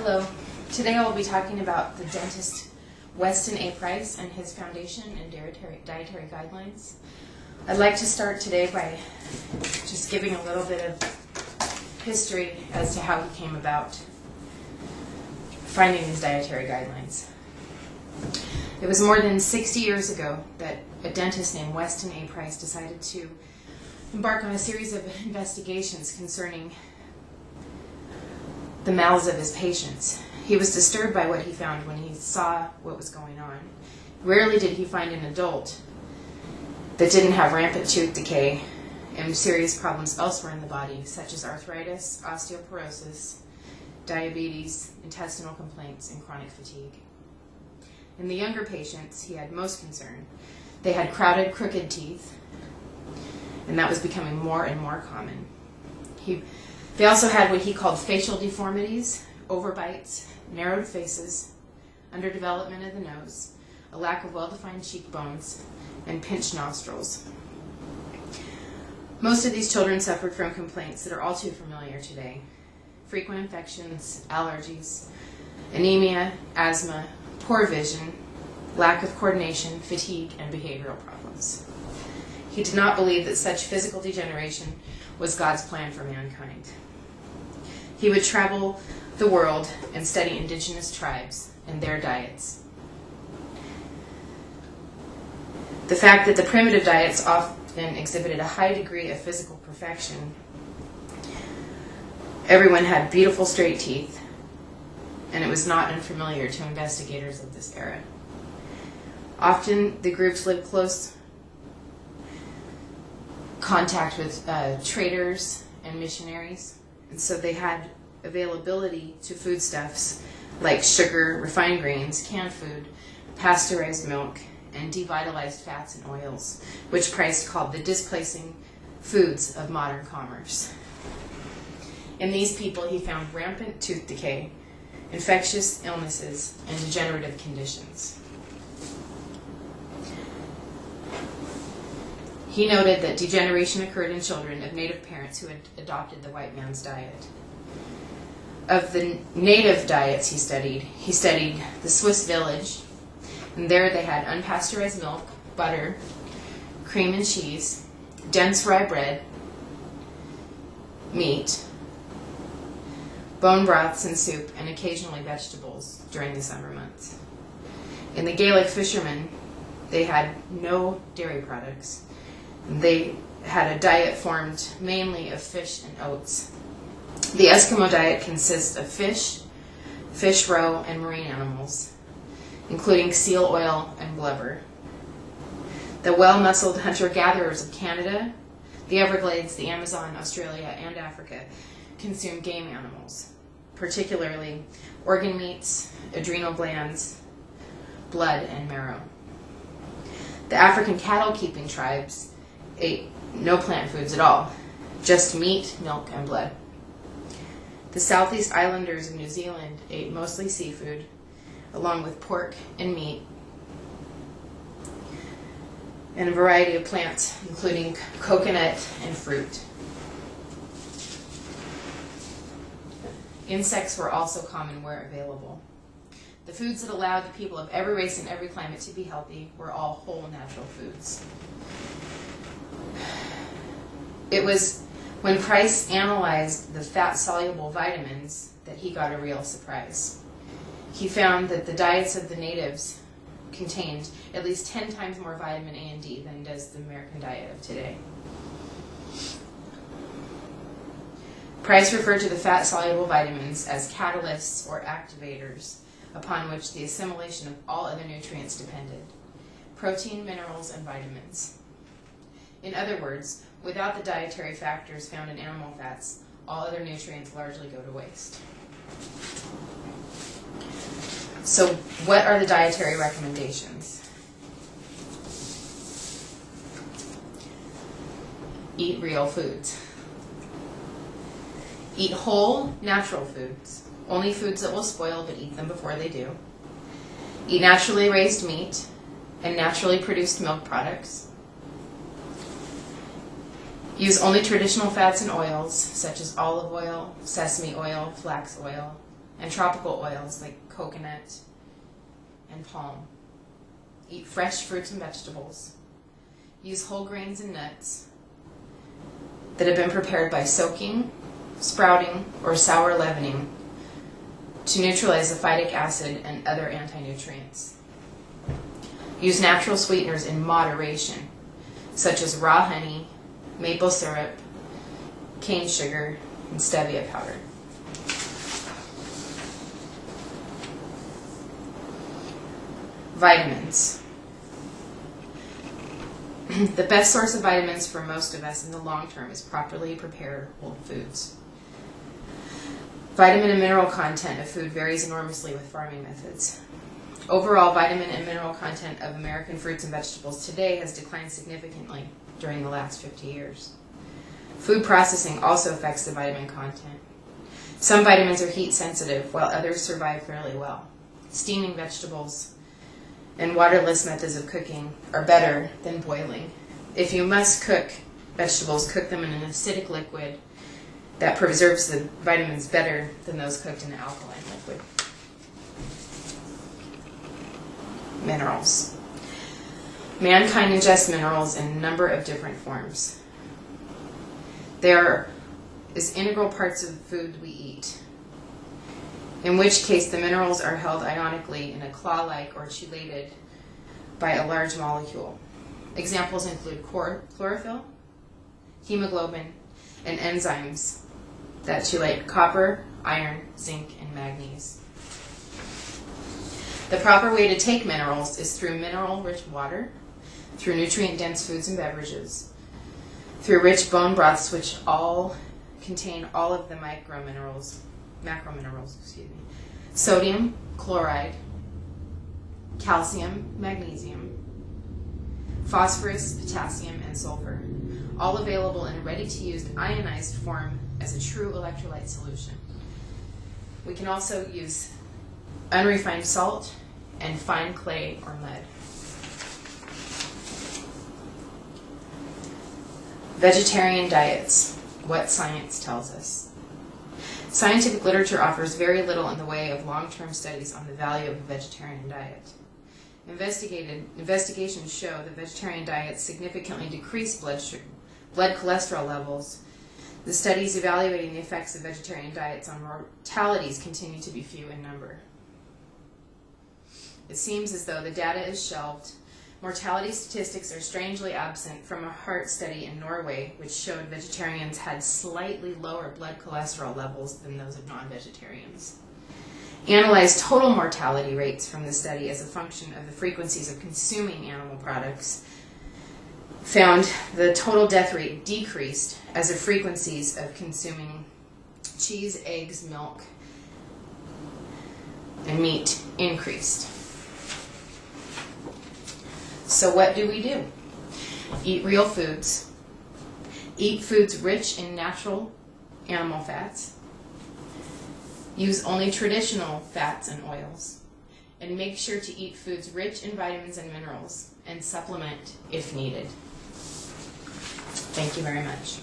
Hello. Today I will be talking about the dentist Weston A. Price and his foundation and dietary guidelines. I'd like to start today by just giving a little bit of history as to how he came about finding his dietary guidelines. It was more than 60 years ago that a dentist named Weston A. Price decided to embark on a series of investigations concerning the mouths of his patients. He was disturbed by what he found when he saw what was going on. Rarely did he find an adult that didn't have rampant tooth decay and serious problems elsewhere in the body, such as arthritis, osteoporosis, diabetes, intestinal complaints, and chronic fatigue. In the younger patients, he had most concern. They had crowded, crooked teeth, and that was becoming more and more common. They also had what he called facial deformities, overbites, narrowed faces, underdevelopment of the nose, a lack of well-defined cheekbones, and pinched nostrils. Most of these children suffered from complaints that are all too familiar today: frequent infections, allergies, anemia, asthma, poor vision, lack of coordination, fatigue, and behavioral problems. He did not believe that such physical degeneration was God's plan for mankind. He would travel the world and study indigenous tribes and their diets. The fact that the primitive diets often exhibited a high degree of physical perfection. Everyone had beautiful straight teeth, and it was not unfamiliar to investigators of this era. Often the groups lived close contact with traders and missionaries, and so they had availability to foodstuffs like sugar, refined grains, canned food, pasteurized milk, and devitalized fats and oils, which Price called the displacing foods of modern commerce. In these people, he found rampant tooth decay, infectious illnesses, and degenerative conditions. He noted that degeneration occurred in children of native parents who had adopted the white man's diet. Of the native diets he studied the Swiss village, and there they had unpasteurized milk, butter, cream and cheese, dense rye bread, meat, bone broths and soup, and occasionally vegetables during the summer months. In the Gaelic fishermen, they had no dairy products. They had a diet formed mainly of fish and oats. The Eskimo diet consists of fish roe, and marine animals, including seal oil and blubber. The well-muscled hunter-gatherers of Canada, the Everglades, the Amazon, Australia, and Africa consume game animals, particularly organ meats, adrenal glands, blood, and marrow. The African cattle-keeping tribes ate no plant foods at all, just meat, milk, and blood. The Southeast Islanders of New Zealand ate mostly seafood, along with pork and meat, and a variety of plants, including coconut and fruit. Insects were also common where available. The foods that allowed the people of every race and every climate to be healthy were all whole natural foods. It was when Price analyzed the fat-soluble vitamins that he got a real surprise. He found that the diets of the natives contained at least 10 times more vitamin A and D than does the American diet of today. Price referred to the fat-soluble vitamins as catalysts or activators upon which the assimilation of all other nutrients depended: protein, minerals, and vitamins. In other words, without the dietary factors found in animal fats, all other nutrients largely go to waste. So, what are the dietary recommendations? Eat real foods. Eat whole, natural foods. Only foods that will spoil, but eat them before they do. Eat naturally raised meat and naturally produced milk products. Use only traditional fats and oils, such as olive oil, sesame oil, flax oil, and tropical oils like coconut and palm. Eat fresh fruits and vegetables. Use whole grains and nuts that have been prepared by soaking, sprouting, or sour leavening to neutralize the phytic acid and other anti-nutrients. Use natural sweeteners in moderation, such as raw honey, maple syrup, cane sugar, and stevia powder. Vitamins. The best source of vitamins for most of us in the long term is properly prepared whole foods. Vitamin and mineral content of food varies enormously with farming methods. Overall, vitamin and mineral content of American fruits and vegetables today has declined significantly during the last 50 years. Food processing also affects the vitamin content. Some vitamins are heat sensitive, while others survive fairly well. Steaming vegetables and waterless methods of cooking are better than boiling. If you must cook vegetables, cook them in an acidic liquid that preserves the vitamins better than those cooked in an alkaline liquid. Minerals. Mankind ingests minerals in a number of different forms. They are as integral parts of the food we eat, in which case the minerals are held ionically in a claw-like or chelated by a large molecule. Examples include chlorophyll, hemoglobin, and enzymes that chelate copper, iron, zinc, and manganese. The proper way to take minerals is through mineral-rich water, through nutrient-dense foods and beverages, through rich bone broths, which all contain all of the macrominerals, sodium, chloride, calcium, magnesium, phosphorus, potassium, and sulfur, all available in a ready-to-use ionized form as a true electrolyte solution. We can also use unrefined salt and fine clay or mud. Vegetarian diets, what science tells us. Scientific literature offers very little in the way of long-term studies on the value of a vegetarian diet. Investigations show that vegetarian diets significantly decrease blood cholesterol levels. The studies evaluating the effects of vegetarian diets on mortalities continue to be few in number. It seems as though the data is shelved. Mortality statistics are strangely absent from a heart study in Norway, which showed vegetarians had slightly lower blood cholesterol levels than those of non-vegetarians. Analyzed total mortality rates from the study as a function of the frequencies of consuming animal products found the total death rate decreased as the frequencies of consuming cheese, eggs, milk, and meat increased. So what do we do? Eat real foods. Eat foods rich in natural animal fats. Use only traditional fats and oils. And make sure to eat foods rich in vitamins and minerals, and supplement if needed. Thank you very much.